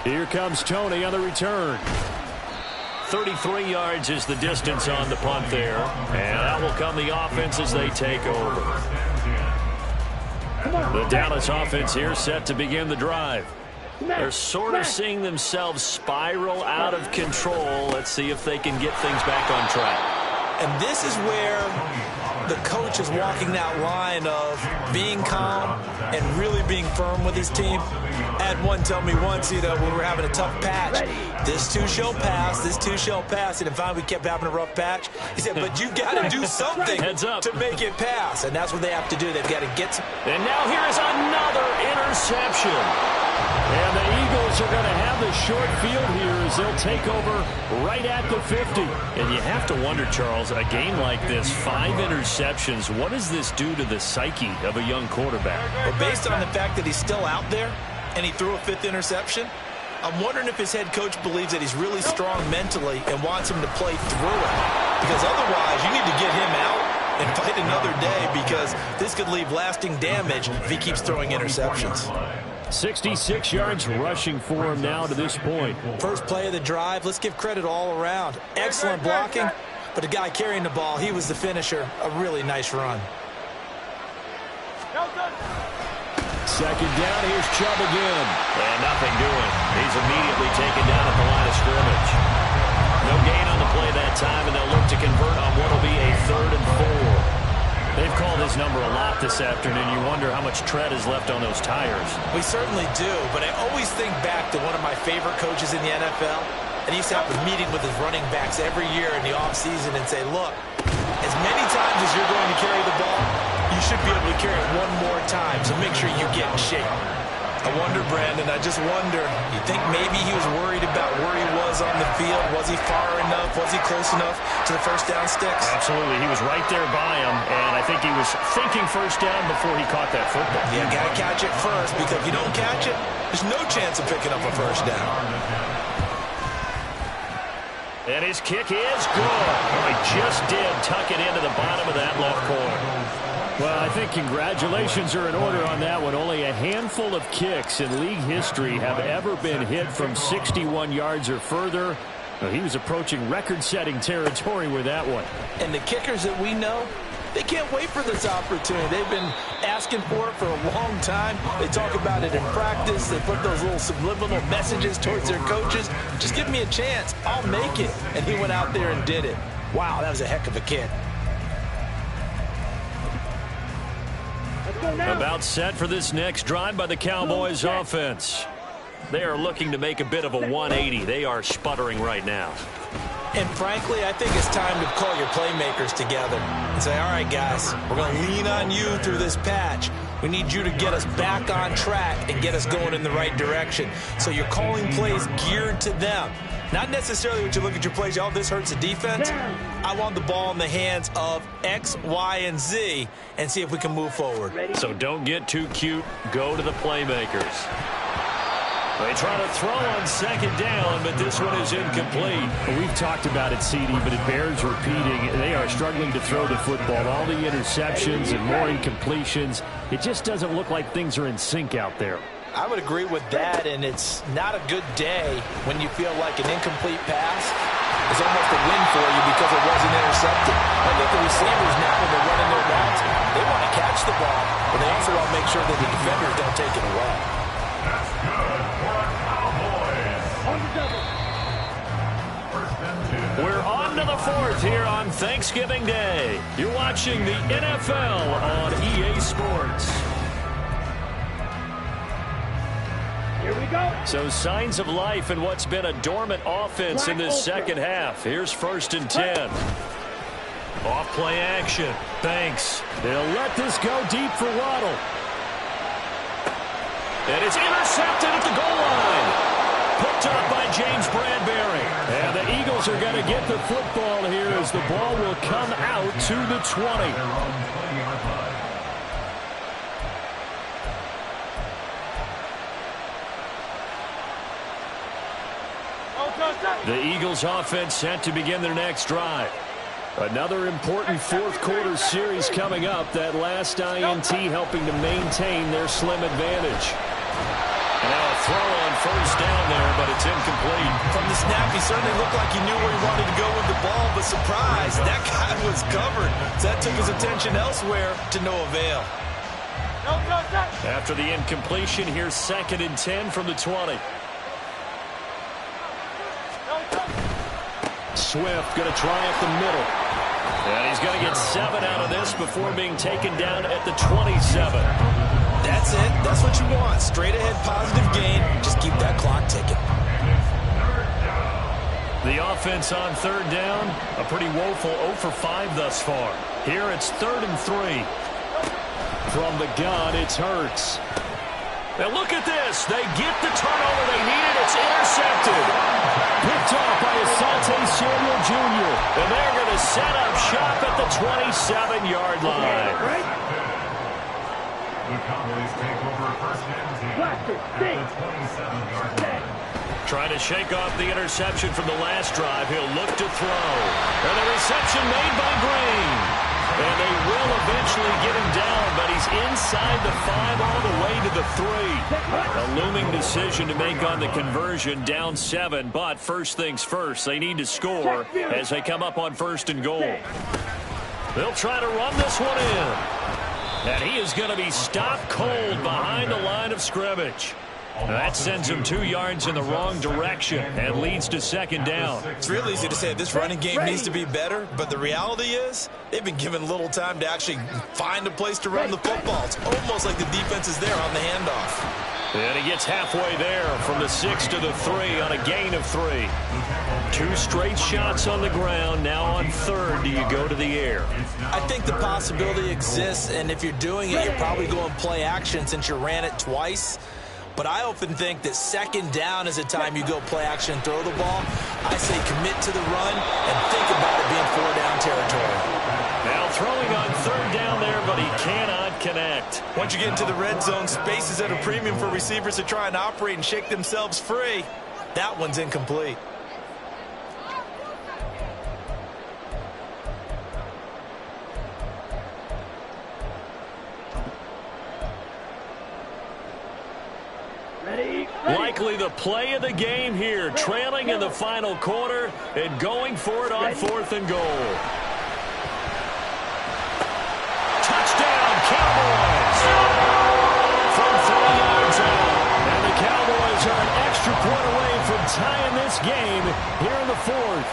Here comes Tony on the return. 33 yards is the distance on the punt there. And that will come the offense as they take over. The Dallas offense here set to begin the drive. They're sort of seeing themselves spiral out of control. Let's see if they can get things back on track. And this is where the coach is walking that line of being calm and really being firm with his team. I had one tell me once, when we were having a tough patch, this too shall pass, this too shall pass. And finally we kept having a rough patch. He said, but you got to do something to make it pass. And that's what they have to do. They've got to get some. And now here is another interception. And the Eagles are going to have the short field here as they'll take over right at the 50. And you have to wonder, Charles, a game like this, 5 interceptions, what does this do to the psyche of a young quarterback? Well, based on the fact that he's still out there and he threw a 5th interception, I'm wondering if his head coach believes that he's really strong mentally and wants him to play through it. Because otherwise, you need to get him out and fight another day, because this could leave lasting damage if he keeps throwing interceptions. 66 yards rushing for him now to this point. First play of the drive. Let's give credit all around. Excellent blocking, but the guy carrying the ball, he was the finisher. A really nice run. Second down, here's Chubb again. And nothing doing. He's immediately taken down at the line of scrimmage. No gain on the play that time, and they'll look to convert on what will be a 3rd and 4. They've called his number a lot this afternoon. You wonder how much tread is left on those tires. We certainly do, but I always think back to one of my favorite coaches in the NFL, and he used to have a meeting with his running backs every year in the offseason and say, look, as many times as you're going to carry the ball, you should be able to carry it one more time, so make sure you get in shape. I wonder, Brandon, I just wonder, you think maybe he was worried about where he was on the field? Was he far enough? Was he close enough to the first down sticks? Absolutely. He was right there by him, and I think he was thinking first down before he caught that football. You got to catch it first, because if you don't catch it, there's no chance of picking up a first down. And his kick is good. Well, he just did tuck it into the bottom of that left corner. Well, I think congratulations are in order on that one. Only a handful of kicks in league history have ever been hit from 61 yards or further. Well, he was approaching record-setting territory with that one. And the kickers that we know, they can't wait for this opportunity. They've been asking for it for a long time. They talk about it in practice. They put those little subliminal messages towards their coaches. Just give me a chance. I'll make it. And he went out there and did it. Wow, that was a heck of a kick. About set for this next drive by the Cowboys offense. They are looking to make a bit of a 180. They are sputtering right now. And frankly, I think it's time to call your playmakers together and say, all right, guys, we're going to lean on you through this patch. We need you to get us back on track and get us going in the right direction. So you're calling plays geared to them. Not necessarily when you look at your plays, oh, this hurts the defense. I want the ball in the hands of X, Y, and Z and see if we can move forward. So don't get too cute. Go to the playmakers. They try to throw on second down, but this one is incomplete. We've talked about it, CD, but it bears repeating. They are struggling to throw the football. All the interceptions and more incompletions. It just doesn't look like things are in sync out there. I would agree with that, and it's not a good day when you feel like an incomplete pass is almost a win for you because it wasn't intercepted. I think the receivers now, when they're running their routes, they want to catch the ball, but they also want to make sure that the defenders don't take it away. That's good for a Cowboys. We're on to the 4th here on Thanksgiving Day. You're watching the NFL on EA Sports. Here we go. So signs of life in what's been a dormant offense in this second half. Here's 1st and 10. Off play action. Banks. They'll let this go deep for Waddle. And it's intercepted at the goal line. Put picked up by James Bradbury. And the Eagles are going to get the football here as the ball will come out to the 20. The Eagles offense set to begin their next drive. Another important fourth quarter series coming up. That last INT helping to maintain their slim advantage. And now a throw on first down there, but it's incomplete. From the snap, he certainly looked like he knew where he wanted to go with the ball, but surprise, that guy was covered. So that took his attention elsewhere to no avail. After the incompletion, here's 2nd and 10 from the 20. Swift going to try up the middle. And he's going to get 7 out of this before being taken down at the 27. That's it. That's what you want. Straight ahead positive gain. Just keep that clock ticking. The offense on 3rd down, a pretty woeful 0 for 5 thus far. Here it's 3rd and 3. From the gun, it's Hurts. Now look at this. They get the turnover they needed. It's intercepted. Picked off by Asante Samuel Jr. And they're going to set up shop at the 27-yard line. The Cowboys take over 1st and 10 at the 27-yard line. Trying to shake off the interception from the last drive. He'll look to throw. And the reception made by Green. And they will eventually get him down, but he's inside the 5 all the way to the 3. A looming decision to make on the conversion, down 7. But first things first, they need to score as they come up on 1st and goal. They'll try to run this one in. And he is going to be stopped cold behind the line of scrimmage. That sends him 2 yards in the wrong direction and leads to 2nd down. It's real easy to say this running game needs to be better, but the reality is they've been given little time to actually find a place to run the football. It's almost like the defense is there on the handoff. And he gets halfway there from the 6 to the 3 on a gain of 3. 2 straight shots on the ground. Now on 3rd, do you go to the air? I think the possibility exists, and if you're doing it, you're probably going play action since you ran it twice. But I often think that 2nd down is a time you go play action and throw the ball. I say commit to the run and think about it being 4-down territory. Now throwing on 3rd down there, but he cannot connect. Once you get into the red zone, space is at a premium for receivers to try and operate and shake themselves free. That one's incomplete. Likely the play of the game here, trailing in the final quarter and going for it on 4th and goal. Touchdown, Cowboys! From 3 yards out. And the Cowboys are an extra point away from tying this game here in the 4th.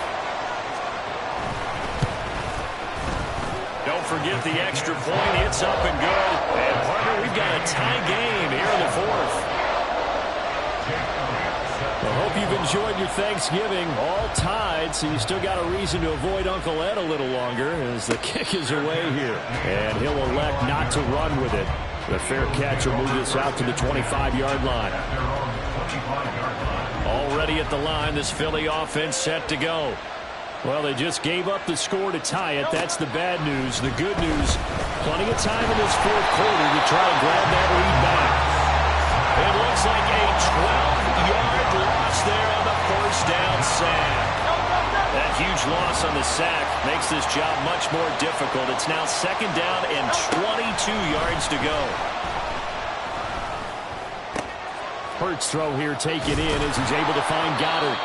Don't forget the extra point. It's up and good. And, partner, we've got a tie game here in the 4th. I hope you've enjoyed your Thanksgiving. All tied, so you still got a reason to avoid Uncle Ed a little longer as the kick is away here. And he'll elect not to run with it. The fair catch will move this out to the 25-yard line. Already at the line, this Philly offense set to go. Well, they just gave up the score to tie it. That's the bad news. The good news, plenty of time in this 4th quarter to try to grab that lead back. It looks like a 12-yard loss there on the 1st down sack. That huge loss on the sack makes this job much more difficult. It's now 2nd down and 22 yards to go. Hurts throw here taken in as he's able to find Goddard.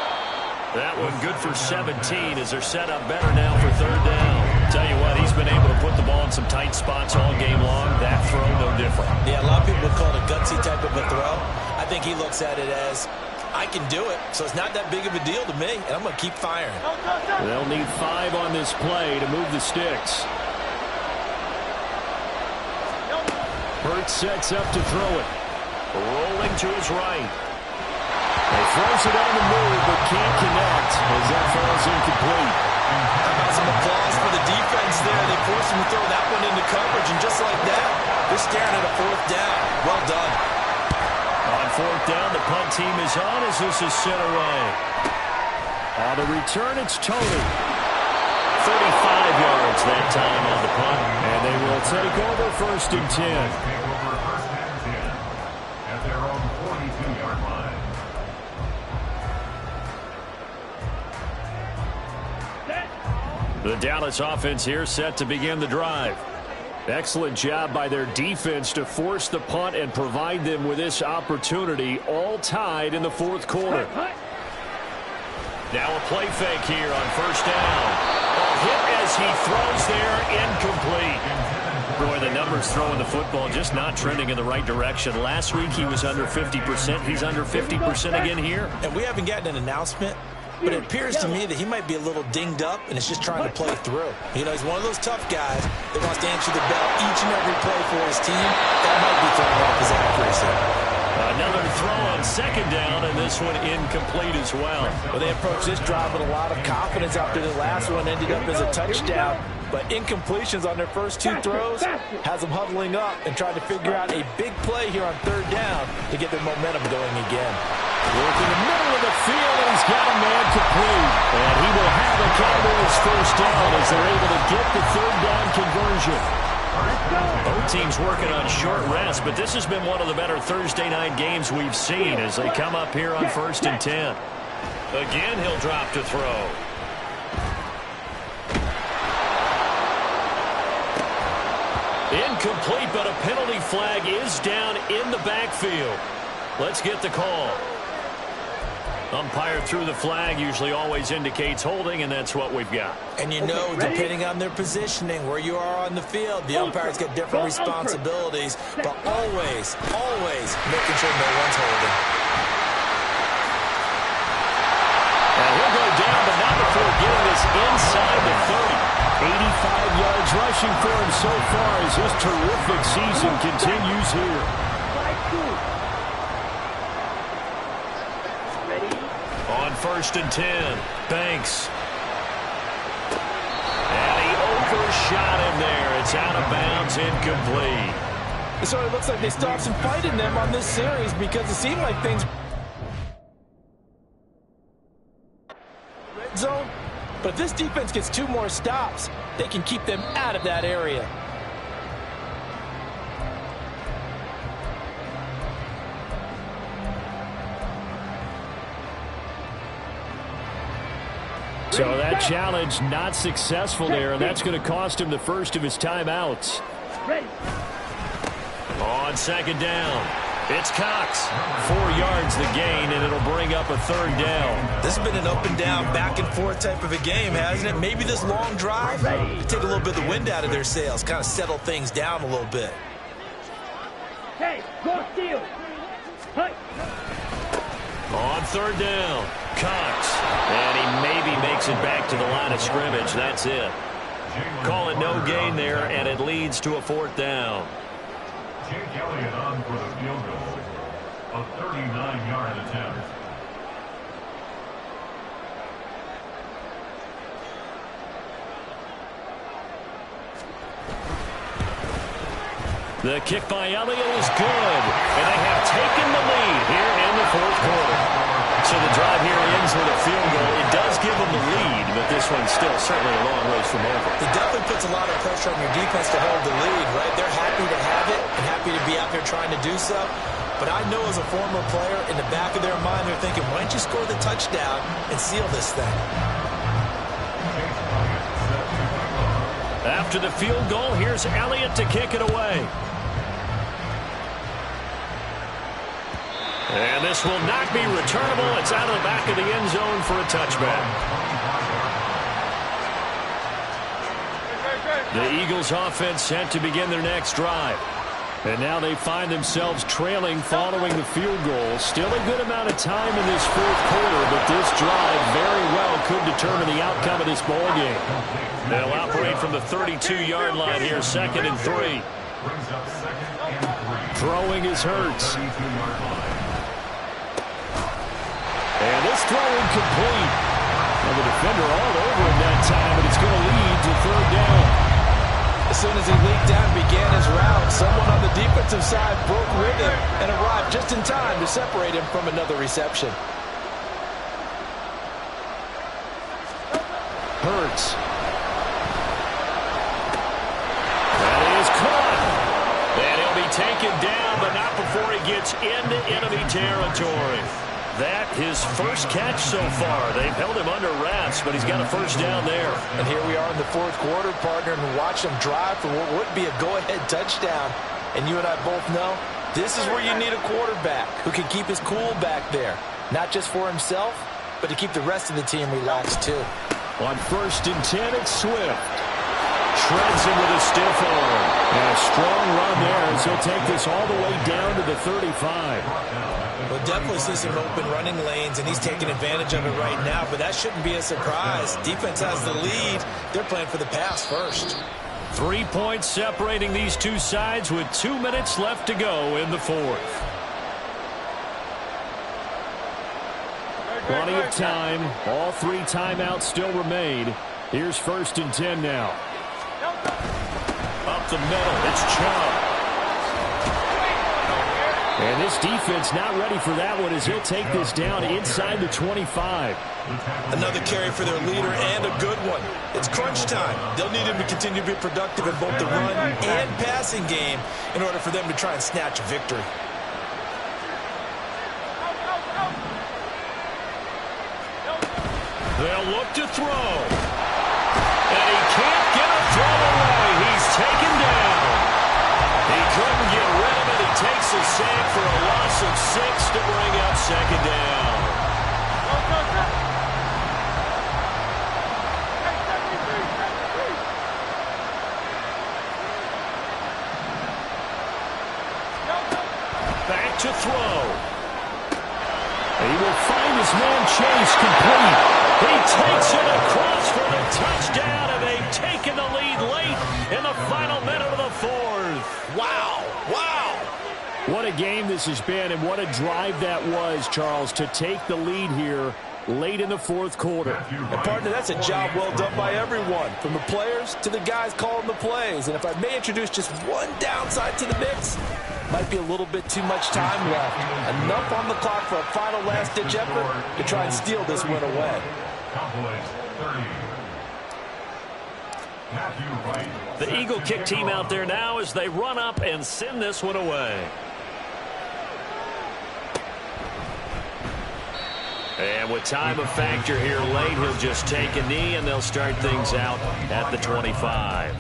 That one good for 17 as they're set up better now for 3rd down. Tell you what, he's been able to put the ball in some tight spots all game long. That throw, no different. Yeah, a lot of people call it a gutsy type of a throw. I think he looks at it as, I can do it, so it's not that big of a deal to me, and I'm going to keep firing. They'll need 5 on this play to move the sticks. Hurts sets up to throw it. Rolling to his right. He throws it on the move, but can't connect as that falls incomplete. How about some applause for the defense there? They forced him to throw that one into coverage, and just like that, they're staring at a 4th down. Well done. On fourth down. The punt team is on as this is sent away. On the return, it's Tony. 35 yards that time on the punt. And they will take over first and 10. At their own 42-yard line. The Dallas offense here set to begin the drive. Excellent job by their defense to force the punt and provide them with this opportunity, all tied in the fourth quarter. Now a play fake here on first down. A hit as he throws there, incomplete. Boy, the numbers throwing the football just not trending in the right direction. Last week he was under 50%. He's under 50% again here. And we haven't gotten an announcement, but it appears to me that he might be a little dinged up and is just trying to play through. You know, he's one of those tough guys that wants to answer the bell each and every play for his team. That might be throwing off his accuracy. Another throw on second down, and this one incomplete as well. Well, they approached this drive with a lot of confidence after the last one ended up as a touchdown. But incompletions on their first two throws has them huddling up and trying to figure out a big play here on third down to get their momentum going again. Working the middle of the field, and he's got a man complete. And he will have a Cowboys first down as they're able to get the third down conversion. Both teams working on short rest, but this has been one of the better Thursday night games we've seen as they come up here on first and 10. Again, he'll drop to throw. Incomplete, but a penalty flag is down in the backfield. Let's get the call. Umpire threw the flag, usually always indicates holding, and that's what we've got. And you know, depending on their positioning, where you are on the field, the umpires get different responsibilities, but always, always making sure no one's holding. And he'll go down, but not before getting this inside the 30. 85 yards rushing for him so far as his terrific season continues here. On first and 10, Banks. And he overshot him there. It's out of bounds, incomplete. So it looks like they stopped some fight in them on this series because it seemed like things... Red zone. But if this defense gets 2 more stops, they can keep them out of that area. So that challenge not successful there, and that's going to cost him the first of his timeouts. On second down, it's Cox. 4 yards the gain, and it'll bring up a third down. This has been an up and down, back and forth type of a game, hasn't it? Maybe this long drive could take a little bit of the wind out of their sails, kind of settle things down a little bit. Hey, go steal. Hey. On third down, Cox. And he maybe makes it back to the line of scrimmage. That's it. Call it no gain there, and it leads to a fourth down. Jake Elliott on for the field goal. A 39-yard attempt. The kick by Elliott is good, and they have taken the lead here in the fourth quarter. So the drive here ends with a field goal. It does give them the lead, but this one's still certainly a long ways from over. It definitely puts a lot of pressure on your defense to hold the lead, right? They're happy to have it and happy to be out there trying to do so. But I know as a former player, in the back of their mind, they're thinking, why don't you score the touchdown and seal this thing? After the field goal, here's Elliott to kick it away. And this will not be returnable. It's out of the back of the end zone for a touchback. The Eagles offense set to begin their next drive. And now they find themselves trailing following the field goal. Still a good amount of time in this fourth quarter, but this drive very well could determine the outcome of this ball game. They'll operate from the 32-yard line here, 2nd and 3. Throwing is Hurts. And this throw incomplete. And the defender all over him that time, but it's going to lead to third down. As soon as he leaked out and began his route, someone on the defense defensive side broke with him and arrived just in time to separate him from another reception. Hurts. That is caught. And he'll be taken down, but not before he gets into enemy territory. That his first catch so far. They've held him under wraps, but he's got a first down there. And here we are in the fourth quarter, partner, and watch him drive for what would be a go-ahead touchdown. And you and I both know this is where you need a quarterback who can keep his cool back there. Not just for himself, but to keep the rest of the team relaxed too. On 1st and 10, it's Swift. Shreds him with a stiff arm. And a strong run there as he'll take this all the way down to the 35. We'll definitely see some open running lanes, and he's taking advantage of it right now, but that shouldn't be a surprise. Defense has the lead. They're playing for the pass first. 3 points separating these two sides with 2 minutes left to go in the fourth. Plenty of time. All 3 timeouts still remain. Here's 1st and 10 now. Up the middle, it's Chubb. And this defense not ready for that one as he'll take this down inside the 25. Another carry for their leader and a good one. It's crunch time. They'll need him to continue to be productive in both the run and passing game in order for them to try and snatch a victory. They'll look to throw. And he can't get a throw away. He's taken down. He couldn't get rid of it. He takes a sack for a loss of 6 to bring up 2nd down. Back to throw. He will find his man Chase complete. He takes it across for the touchdown, and they've taken the lead late in the final minute of the fourth. Wow. Wow. What a game this has been, and what a drive that was, Charles, to take the lead here late in the fourth quarter. And partner, that's a job well done by everyone, from the players to the guys calling the plays. And if I may introduce just one downside to the mix, might be a little bit too much time left. Enough on the clock for a final last-ditch effort to try and steal this win away. The Eagle kick team out there now as they run up and send this one away. And with time a factor here late, he'll just take a knee and they'll start things out at the 25.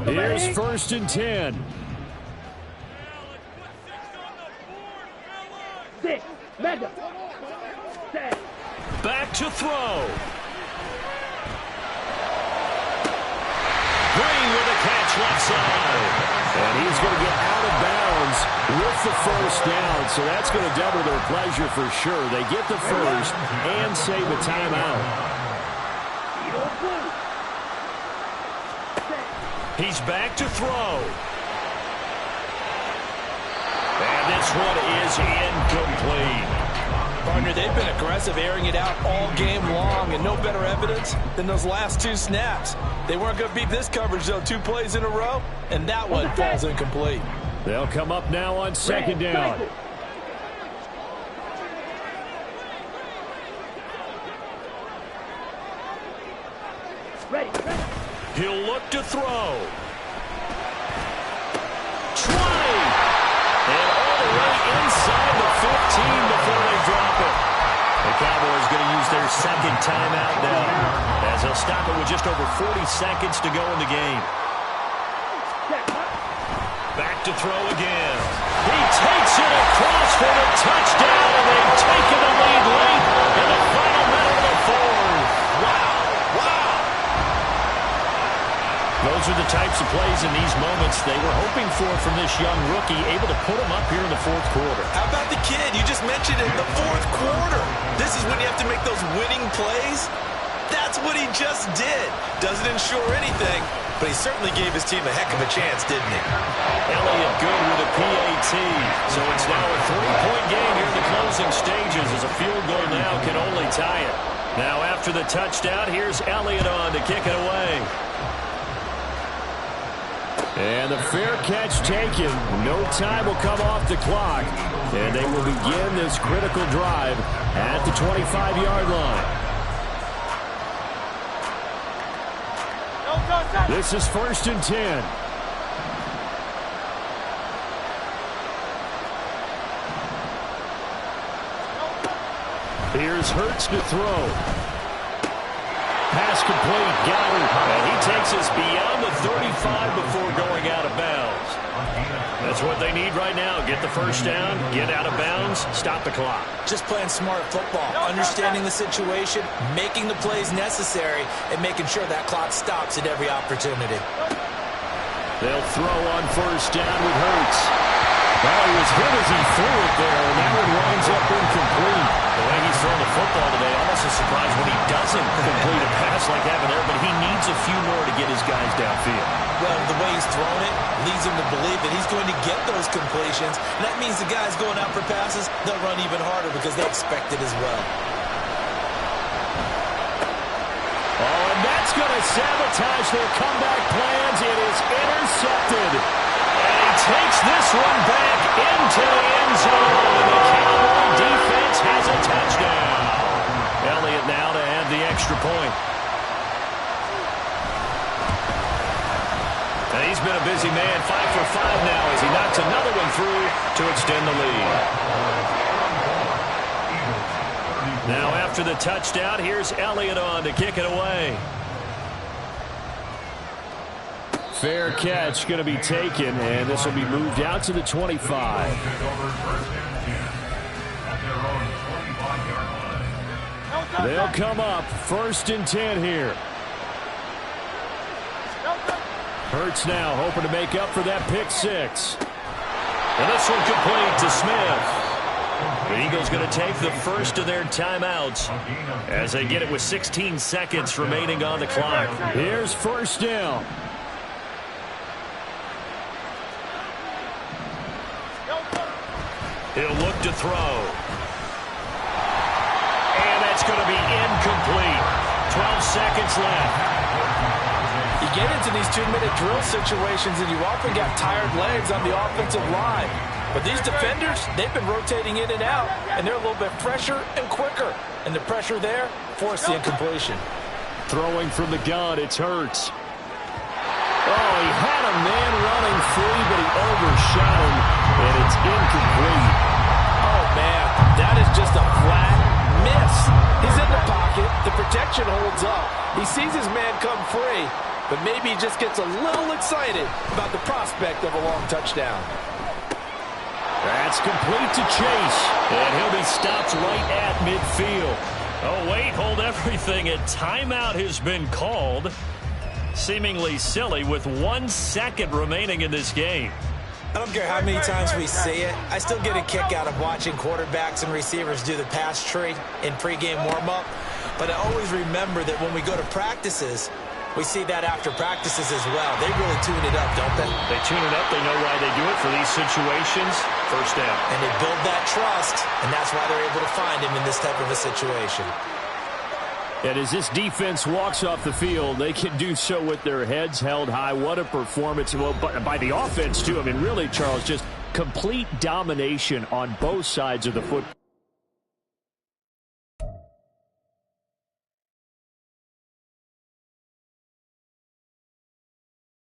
Here's 1st and 10. 6, Mega. 7. Back to throw. Green with a catch left side. And he's going to get out of bounds with the first down. So that's going to double their pleasure for sure. They get the first and save a timeout. He's back to throw. And this one is incomplete. Partner, they've been aggressive, airing it out all game long, and no better evidence than those last 2 snaps. They weren't going to beat this coverage, though, 2 plays in a row, and that one falls incomplete. They'll come up now on 2nd down. Ready. He'll look to throw. 20. And all the way inside the 15 before they drop it. The Cowboys going to use their 2nd timeout now, as they'll stop it with just over 40 seconds to go in the game. Back to throw again. He takes it across for the touchdown, and they've taken the lead late in the final minute of the fourth. Wow. Wow. Those are the types of plays in these moments they were hoping for from this young rookie, able to put him up here in the fourth quarter. How about the kid? You just mentioned it, the fourth quarter. This is when you have to make those winning plays. That's what he just did. Doesn't ensure anything, but he certainly gave his team a heck of a chance, didn't he? Elliott good with a PAT. So it's now a 3-point game here in the closing stages, as a field goal now can only tie it. Now after the touchdown, here's Elliott on to kick it away. And the fair catch taken. No time will come off the clock. And they will begin this critical drive at the 25-yard line. This is 1st and 10. Here's Hurts to throw. Pass complete. Got it. And he takes us beyond the 35 before going out of bounds. That's what they need right now. Get the first down, get out of bounds, stop the clock. Just playing smart football, understanding the situation, making the plays necessary, and making sure that clock stops at every opportunity. They'll throw on 1st down with Hurts. Well, he was hit as he threw it there, and now it winds up incomplete. The way he's thrown the football today, almost a surprise when he doesn't complete a pass like that there, but he needs a few more to get his guys downfield. Well, the way he's thrown it leads him to believe that he's going to get those completions. And that means the guys going out for passes, they'll run even harder because they expect it as well. Oh, and that's going to sabotage their comeback plans. It is intercepted. And he takes this one back into the end zone. The Cowboy defense has a touchdown. Elliott now to add the extra point. And he's been a busy man, 5 for 5 now as he knocks another one through to extend the lead. Now after the touchdown, here's Elliott on to kick it away. Fair catch going to be taken, and this will be moved out to the 25. They'll come up 1st and 10 here. Hurts now hoping to make up for that pick 6. And this one complete to Smith. The Eagles going to take the first of their timeouts as they get it with 16 seconds remaining on the clock. Here's 1st down. He'll look to throw. And that's going to be incomplete. 12 seconds left. You get into these 2-minute drill situations and you often got tired legs on the offensive line. But these defenders, they've been rotating in and out, and they're a little bit fresher and quicker. And the pressure there forced the incompletion. Throwing from the gun, it's Hurts. Oh, he had a man running free, but he overshot him, and it's incomplete. Oh, man, that is just a flat miss. He's in the pocket. The protection holds up. He sees his man come free, but maybe he just gets a little excited about the prospect of a long touchdown. That's complete to Chase, and he'll be stopped right at midfield. Oh, wait, hold everything. A timeout has been called. Seemingly silly with 1 second remaining in this game. I don't care how many times we see it. I still get a kick out of watching quarterbacks and receivers do the pass tree in pregame warm-up. But I always remember that when we go to practices, we see that after practices as well. They really tune it up, don't they? They tune it up. They know why they do it for these situations. First down. And they build that trust, and that's why they're able to find him in this type of a situation. And as this defense walks off the field, they can do so with their heads held high. What a performance. Well, by the offense, too. I mean, really, Charles, just complete domination on both sides of the football.